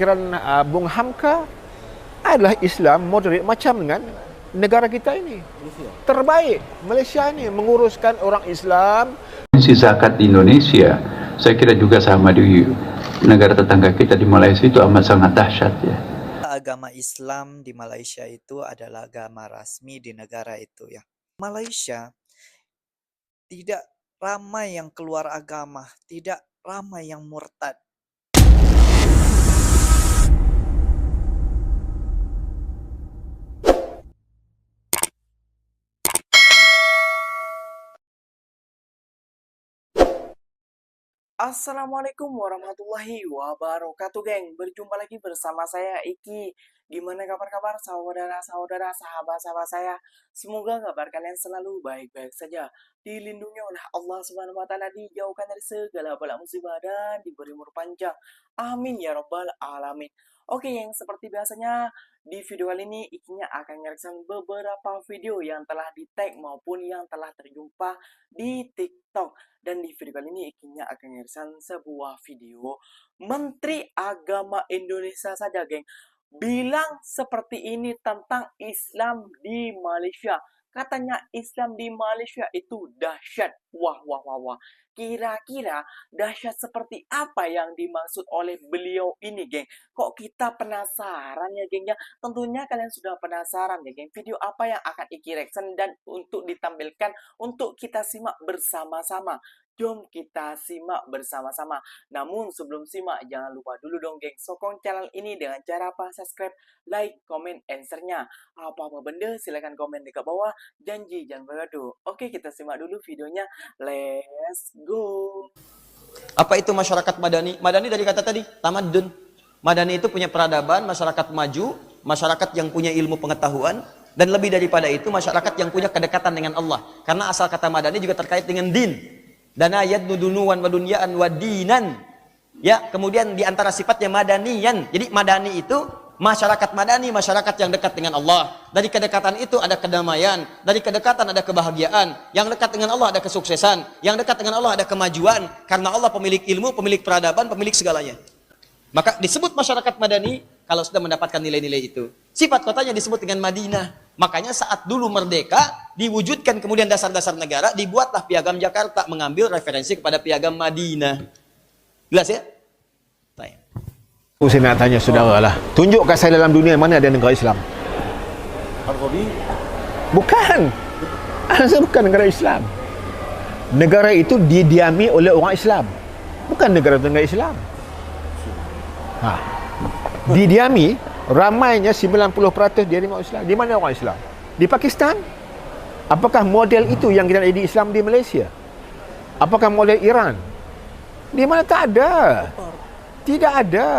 Pemikiran Bung Hamka adalah Islam moderate macam dengan negara kita ini. Terbaik Malaysia ini menguruskan orang Islam. Si zakat di Indonesia, saya kira juga sama di negara tetangga kita di Malaysia itu amat sangat dahsyat ya. Agama Islam di Malaysia itu adalah agama rasmi di negara itu ya. Malaysia tidak ramai yang keluar agama, tidak ramai yang murtad. Assalamualaikum warahmatullahi wabarakatuh, geng. Berjumpa lagi bersama saya Iki. Gimana kabar-kabar saudara-saudara, sahabat-sahabat saya? Semoga kabar kalian selalu baik-baik saja. Dilindungi oleh Allah Subhanahu wa taala, dijauhkan dari segala bala musibah dan diberi umur panjang. Amin ya rabbal alamin. Oke, yang seperti biasanya di video kali ini Ikinya akan ngereaksi beberapa video yang telah di-tag maupun yang telah terjumpa di TikTok. Dan di video kali ini Ikinya akan ngereaksi sebuah video Menteri Agama Indonesia saja, geng, bilang seperti ini tentang Islam di Malaysia. Katanya Islam di Malaysia itu dahsyat. Wah, wah, wah, wah. Kira-kira dahsyat seperti apa yang dimaksud oleh beliau ini, geng? Kok kita penasaran ya, geng? Ya, tentunya kalian sudah penasaran ya, geng. Video apa yang akan Iki reaction dan untuk ditampilkan untuk kita simak bersama-sama. Jom kita simak bersama-sama. Namun sebelum simak, jangan lupa dulu dong, geng, sokong channel ini dengan cara apa? Subscribe, like, comment, answer-nya. Apa-apa benda, silahkan komen di bawah. Janji jangan bergaduh. Oke, kita simak dulu videonya. Let's go. Apa itu masyarakat madani? Madani dari kata tadi, tamadun. Madani itu punya peradaban, masyarakat maju, masyarakat yang punya ilmu pengetahuan, dan lebih daripada itu masyarakat yang punya kedekatan dengan Allah. Karena asal kata madani juga terkait dengan din. Dana yadnu dunuwan wa dunyaan wa dinan. Ya, kemudian di antara sifatnya madaniyan. Jadi madani itu masyarakat madani, masyarakat yang dekat dengan Allah. Dari kedekatan itu ada kedamaian, dari kedekatan ada kebahagiaan. Yang dekat dengan Allah ada kesuksesan, yang dekat dengan Allah ada kemajuan. Karena Allah pemilik ilmu, pemilik peradaban, pemilik segalanya. Maka disebut masyarakat madani kalau sudah mendapatkan nilai-nilai itu. Sifat kotanya disebut dengan Madinah. Makanya saat dulu merdeka, diwujudkan kemudian dasar-dasar negara, dibuatlah Piagam Jakarta mengambil referensi kepada Piagam Madinah. Jelas ya? Tanya. Saya nak tanya saudara lah, tunjukkan saya dalam dunia mana ada negara Islam. Bukan. Saya bukan negara Islam. Negara itu didiami oleh orang Islam, bukan negara-negara Islam. Didiami, ramainya 90% dia orang Islam. Di mana orang Islam? Di Pakistan? Apakah model itu yang kita ada di Islam di Malaysia? Apakah model Iran? Di mana? Tak ada. Tidak ada.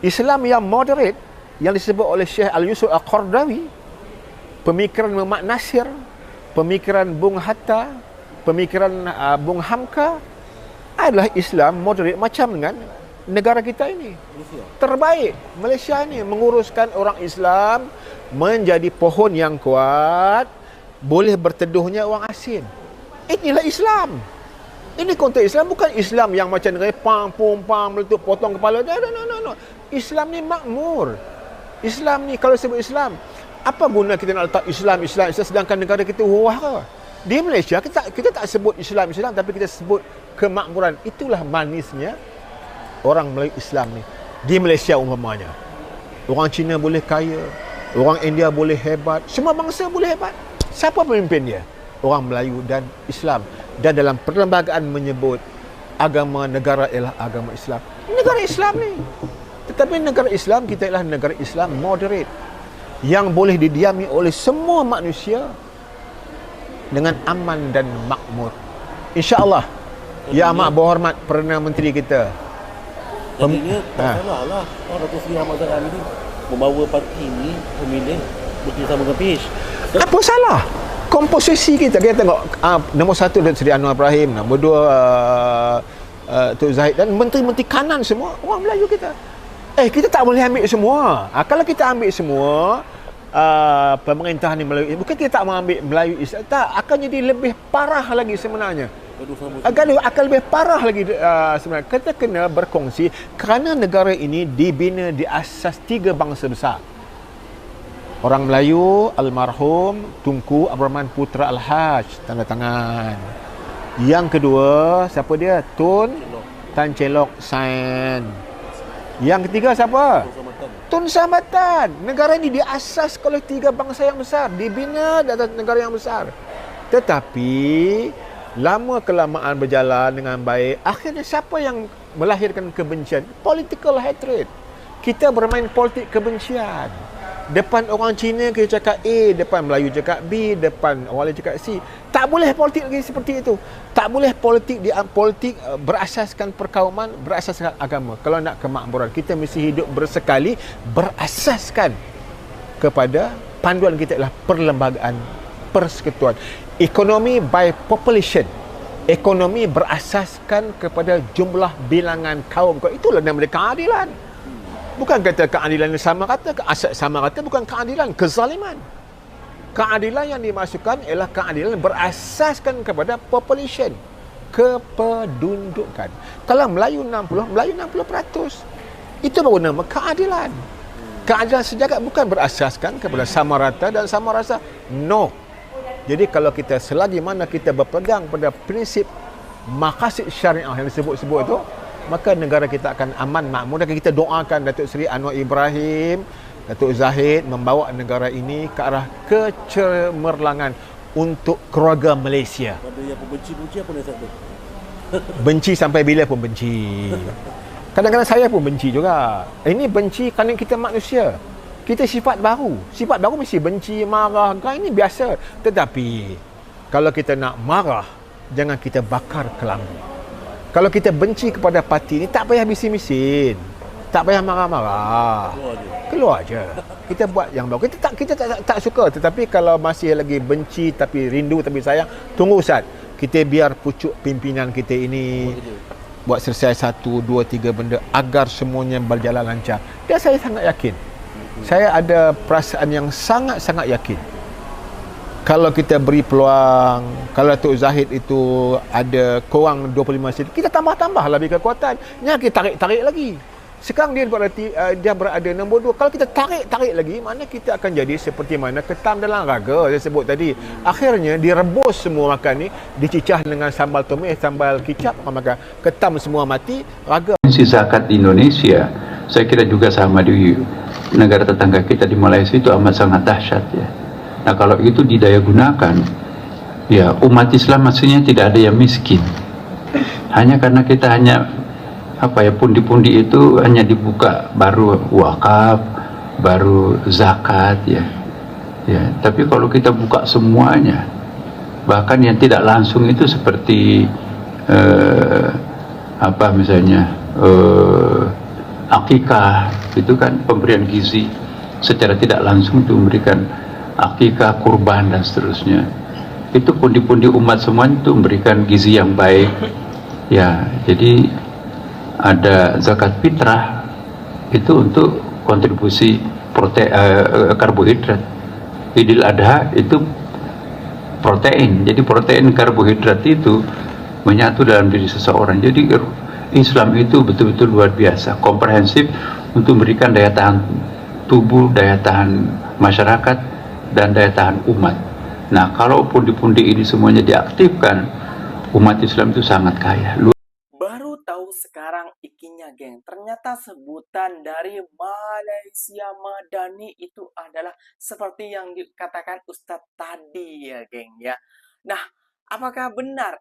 Islam yang moderate yang disebut oleh Syekh Al-Yusuf Al-Qardawi, pemikiran Muhammad Nasir, pemikiran Bung Hatta, pemikiran Bung Hamka adalah Islam moderate macam dengan negara kita ini. Terbaik Malaysia ini menguruskan orang Islam menjadi pohon yang kuat, boleh berteduhnya orang asing. Inilah Islam. Ini konteks Islam, bukan Islam yang macam repang, pom-pam, meletup, potong kepala. No. Islam ni makmur. Islam ni, kalau sebut Islam, apa guna kita nak letak Islam sedangkan negara kita wah. Di Malaysia kita tak sebut Islam, tapi kita sebut kemakmuran. Itulah manisnya orang Melayu Islam ni. Di Malaysia umpamanya, orang Cina boleh kaya, orang India boleh hebat, semua bangsa boleh hebat. Siapa pemimpin dia? Orang Melayu dan Islam. Dan dalam perlembagaan menyebut agama negara ialah agama Islam. Negara Islam ni. Tetapi negara Islam kita ialah negara Islam moderate yang boleh didiami oleh semua manusia dengan aman dan makmur. InsyaAllah. Ya amat berhormat Perdana Menteri kita. Jadinya tak salah lah Datuk Seri Ahmad Zahid Hamidi membawa parti ini pemilih bekerjasama dengan PH. Apa salah? Komposisi kita tengok, nombor 1 Datuk Seri Anwar Ibrahim, nombor 2 Tok Zahid, dan menteri-menteri kanan semua orang Melayu kita. Kita tak boleh ambil semua. Kalau kita ambil semua pemerintahan Melayu, bukan kita tak mau ambil Melayu Islam, tak, akan jadi lebih parah lagi sebenarnya. Gaduh sama Akan lebih parah lagi sebenarnya. Kita kena berkongsi kerana negara ini dibina di asas 3 bangsa besar. Orang Melayu, almarhum Tunku Abdul Rahman Putra Al-Haj, tanda tangan. Yang kedua, siapa dia? Tun Tan Celok Sain. Yang ketiga siapa? Keselamatan. Tun Samatan. Negara ini diasas oleh 3 bangsa yang besar, dibina di atas negara yang besar. Tetapi lama kelamaan berjalan dengan baik, akhirnya siapa yang melahirkan kebencian? Political hatred. Kita bermain politik kebencian. Depan orang Cina kita cakap A, depan Melayu cakap B, depan orang lain cakap C. Tak boleh politik lagi seperti itu. Tak boleh politik berasaskan perkauman, berasaskan agama. Kalau nak kemakmuran, kita mesti hidup bersekali berasaskan kepada panduan kita adalah perlembagaan, persekutuan. Ekonomi by population. Ekonomi berasaskan kepada jumlah bilangan kaum. Itulah nama dia keadilan. Bukan kata keadilan sama kata bukan keadilan, kezaliman. Keadilan yang dimasukkan ialah keadilan berasaskan kepada population, kependudukan. Kalau Melayu 60%. Itu baru nama keadilan. Keadilan sejagat bukan berasaskan kepada sama rata dan sama rasa. No. Jadi kalau kita selagi mana kita berpegang pada prinsip maqasid syariah yang disebut-sebut itu, maka negara kita akan aman makmur. Dan kita doakan Datuk Seri Anwar Ibrahim, Datuk Zahid membawa negara ini ke arah kecemerlangan untuk keluarga Malaysia. Pada yang pembenci-benci apa nasihat tu? Benci sampai bila pun benci. Kadang-kadang saya pun benci juga. Ini benci kerana kita manusia. Kita sifat baru. Sifat baru mesti benci, marah. Ini biasa. Tetapi kalau kita nak marah, jangan kita bakar kelambu. Kalau kita benci kepada parti ni, tak payah bising-bising. Tak payah marah-marah. Keluar je. Kita buat yang baru. Kita tak suka. Tetapi kalau masih lagi benci tapi rindu tapi sayang, tunggu Ustaz. Kita biar pucuk pimpinan kita ini buat selesai 1, 2, 3 benda agar semuanya berjalan lancar. Dan saya sangat yakin. Saya ada perasaan yang sangat-sangat yakin. Kalau kita beri peluang, kalau Datuk Zahid itu ada kurang 25 sen, kita tambah-tambah lebih kekuatan. Jangan kita tarik-tarik lagi. Sekarang dia berada nombor 2. Kalau kita tarik lagi, mana kita akan jadi seperti mana ketam dalam raga saya sebut tadi. Akhirnya direbus semua makan ni, dicicah dengan sambal tumis, sambal kicap, maka ketam semua mati, raga. Prinsip zakat di Indonesia, saya kira juga sama di negara tetangga kita di Malaysia itu amat sangat dahsyat ya. Nah kalau itu didaya gunakan, ya umat Islam maksudnya tidak ada yang miskin. Hanya karena kita pundi-pundi itu hanya dibuka baru wakaf, baru zakat ya. Ya, tapi kalau kita buka semuanya, bahkan yang tidak langsung itu seperti misalnya akikah, itu kan pemberian gizi secara tidak langsung itu memberikan akikah, kurban dan seterusnya. Itu pundi-pundi umat semuanya itu memberikan gizi yang baik. Ya, jadi ada zakat fitrah itu untuk kontribusi karbohidrat. Idul Adha itu protein. Jadi protein karbohidrat itu menyatu dalam diri seseorang. Jadi Islam itu betul-betul luar biasa, komprehensif untuk memberikan daya tahan tubuh, daya tahan masyarakat, dan daya tahan umat. Nah, kalau pundi-pundi ini semuanya diaktifkan, umat Islam itu sangat kaya. Baru tahu sekarang ikinya, geng. Ternyata sebutan dari Malaysia Madani itu adalah seperti yang dikatakan Ustadz tadi ya, geng ya. Nah, apakah benar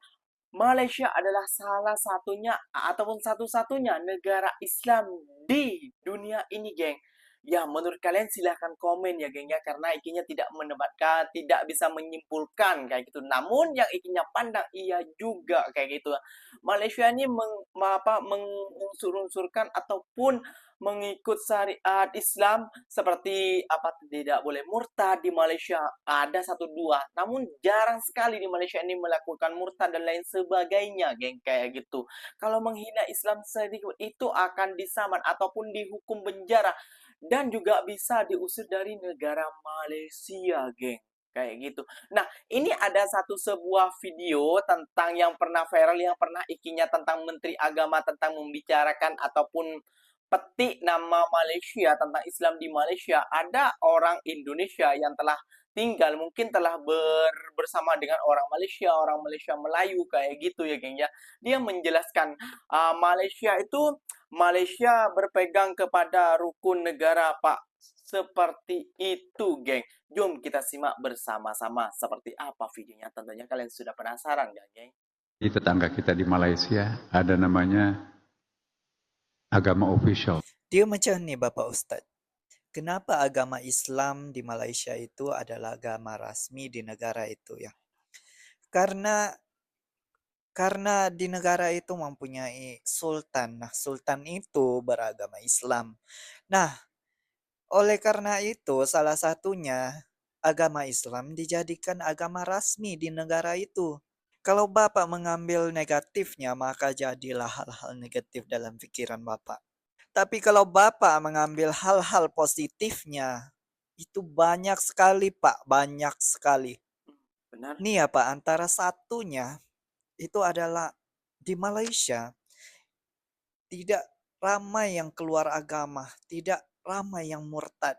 Malaysia adalah salah satunya ataupun satu-satunya negara Islam di dunia ini, geng? Ya, menurut kalian silahkan komen ya, geng ya, karena ikinya tidak menebatkan, tidak bisa menyimpulkan kayak gitu. Namun yang ikinya pandang iya juga kayak gitu. Malaysia ini mengunsur-unsurkan ataupun mengikut syariat Islam seperti tidak boleh murtad di Malaysia, ada 1-2. Namun jarang sekali di Malaysia ini melakukan murtad dan lain sebagainya, geng, kayak gitu. Kalau menghina Islam sedikit itu akan disaman ataupun dihukum penjara dan juga bisa diusir dari negara Malaysia, geng. kayak gitu. Nah, ini ada sebuah video tentang yang pernah viral, yang pernah ikinya tentang Menteri Agama tentang membicarakan ataupun petik nama Malaysia tentang Islam di Malaysia. Ada orang Indonesia yang telah tinggal, mungkin telah bersama dengan orang Malaysia Melayu kayak gitu ya, geng ya. Dia menjelaskan Malaysia berpegang kepada rukun negara, Pak. Seperti itu, geng. Jom kita simak bersama-sama seperti apa videonya. Tentunya kalian sudah penasaran kan, geng? Di tetangga kita di Malaysia ada namanya agama official. Dia macam ni Bapak Ustaz. Kenapa agama Islam di Malaysia itu adalah agama rasmi di negara itu ya? Karena di negara itu mempunyai sultan. Nah, sultan itu beragama Islam. Nah, oleh karena itu salah satunya agama Islam dijadikan agama rasmi di negara itu. Kalau Bapak mengambil negatifnya, maka jadilah hal-hal negatif dalam pikiran Bapak. Tapi kalau Bapak mengambil hal-hal positifnya, itu banyak sekali, Pak. Banyak sekali. Benar? Nih ya, Pak, antara satunya itu adalah di Malaysia tidak ramai yang keluar agama, tidak ramai yang murtad.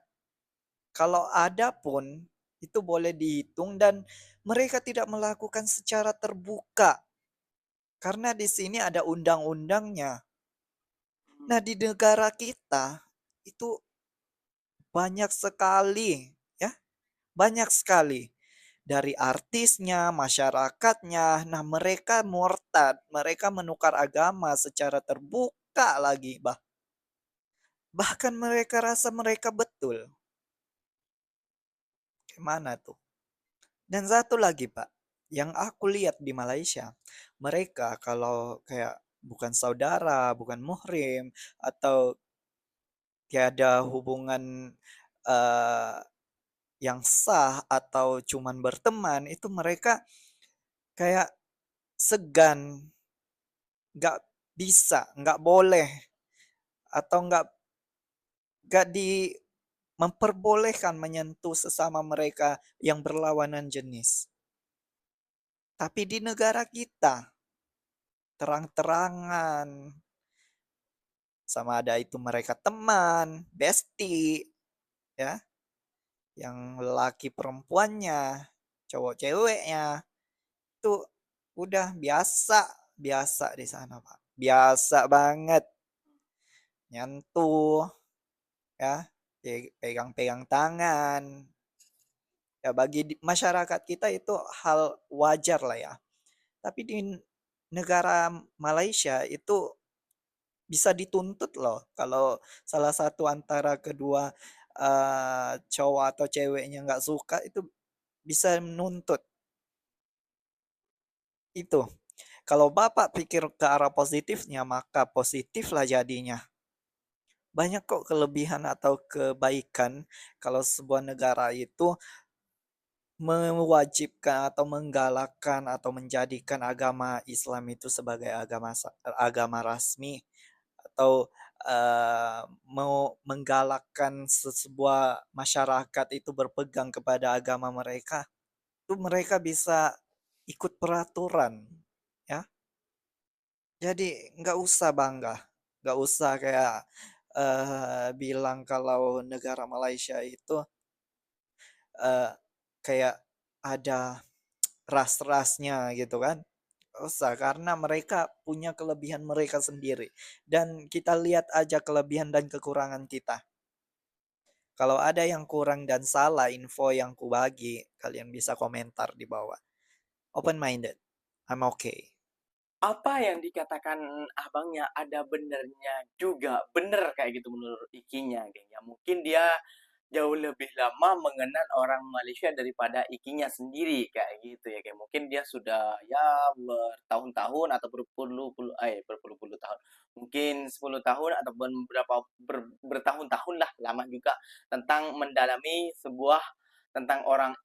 Kalau ada pun, itu boleh dihitung dan mereka tidak melakukan secara terbuka. Karena di sini ada undang-undangnya. Nah, di negara kita itu banyak sekali, ya, banyak sekali. Dari artisnya, masyarakatnya, nah mereka murtad, mereka menukar agama secara terbuka lagi, bahkan mereka rasa mereka betul. Gimana tuh? Dan satu lagi, Pak, yang aku lihat di Malaysia, mereka kalau kayak bukan saudara, bukan muhrim, atau tiada hubungan eh, yang sah atau cuman berteman, itu mereka kayak segan, nggak bisa, nggak boleh, atau nggak memperbolehkan menyentuh sesama mereka yang berlawanan jenis. Tapi di negara kita, terang-terangan, sama ada itu mereka teman, bestie, ya, yang lelaki perempuannya, cowok ceweknya, itu udah biasa di sana, Pak. Biasa banget. Nyentuh, ya, pegang-pegang tangan. Ya bagi masyarakat kita itu hal wajar lah ya. Tapi di negara Malaysia itu bisa dituntut loh kalau salah satu antara kedua cowok atau ceweknya nggak suka, itu bisa menuntut. Itu. Kalau Bapak pikir ke arah positifnya, maka positiflah jadinya. Banyak kok kelebihan atau kebaikan kalau sebuah negara itu mewajibkan atau menggalakkan atau menjadikan agama Islam itu sebagai agama rasmi, atau mau menggalakkan sebuah masyarakat itu berpegang kepada agama mereka, itu mereka bisa ikut peraturan, ya. Jadi nggak usah bangga, nggak usah kayak bilang kalau negara Malaysia itu kayak ada ras-rasnya gitu kan. Nggak usah, karena mereka punya kelebihan mereka sendiri. Dan kita lihat aja kelebihan dan kekurangan kita. Kalau ada yang kurang dan salah info yang ku bagi, kalian bisa komentar di bawah. Open minded. I'm okay. Apa yang dikatakan abangnya ada benernya juga. Bener kayak gitu menurut ikinya, geng. Ya, mungkin dia jauh lebih lama mengenal orang Malaysia daripada ikinya sendiri kayak gitu ya, geng. Mungkin dia sudah ya bertahun-tahun atau berpuluh-puluh tahun. Mungkin 10 tahun ataupun bertahun-tahun lah, lama juga tentang mendalami tentang orang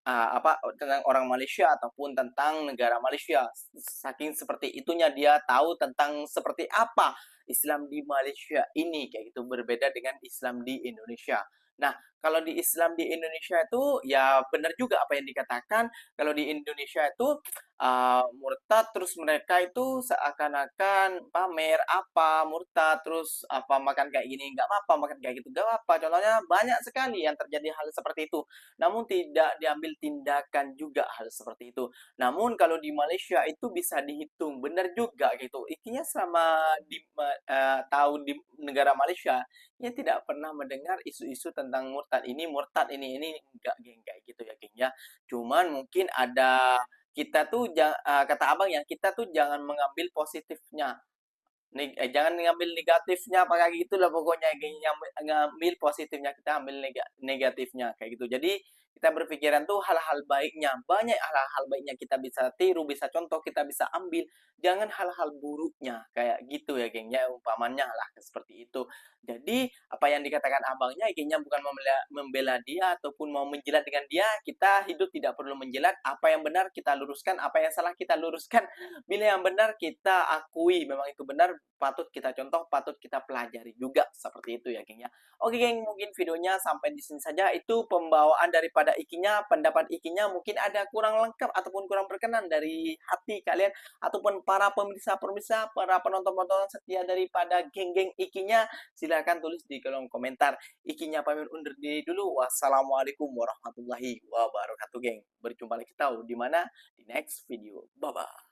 Malaysia ataupun tentang negara Malaysia. Saking seperti itunya dia tahu tentang seperti apa Islam di Malaysia ini kayak gitu, berbeda dengan Islam di Indonesia. Nah, kalau di Islam di Indonesia itu ya benar juga apa yang dikatakan. Kalau di Indonesia itu murtad terus mereka itu seakan-akan pamer apa murtad terus apa makan kayak gini nggak apa makan kayak gitu nggak apa. Contohnya banyak sekali yang terjadi hal seperti itu. Namun tidak diambil tindakan juga hal seperti itu. Namun kalau di Malaysia itu bisa dihitung benar juga gitu. Intinya selama tahun di negara Malaysia ya tidak pernah mendengar isu-isu tentang murtad ini enggak geng kayak gitu ya geng ya. Cuman mungkin ada kita tuh kata abang ya kita tuh jangan mengambil positifnya. Jangan ngambil negatifnya apa kayak gitu lah pokoknya geng ngambil positifnya kita ambil negatifnya kayak gitu. Jadi kita berpikiran tuh hal-hal baiknya banyak hal-hal baiknya kita bisa tiru bisa contoh kita bisa ambil jangan hal-hal buruknya kayak gitu ya geng ya umpamanya lah seperti itu. Jadi apa yang dikatakan abangnya kayaknya bukan membela dia ataupun mau menjilat dengan dia. Kita hidup tidak perlu menjilat. Apa yang benar kita luruskan, apa yang salah kita luruskan. Bila yang benar kita akui memang itu benar, patut kita contoh, patut kita pelajari juga seperti itu ya geng ya. Oke geng, mungkin videonya sampai di sini saja. Itu pembawaan daripada ikinya, pendapat ikinya mungkin ada kurang lengkap ataupun kurang berkenan dari hati kalian ataupun para pemirsa-pemirsa, para penonton-penonton setia daripada geng-geng ikinya. Silahkan tulis di kolom komentar. Ikinya pamit undur diri dulu. Wassalamualaikum warahmatullahi wabarakatuh, geng. Berjumpa lagi kita di mana? Di next video. Bye-bye.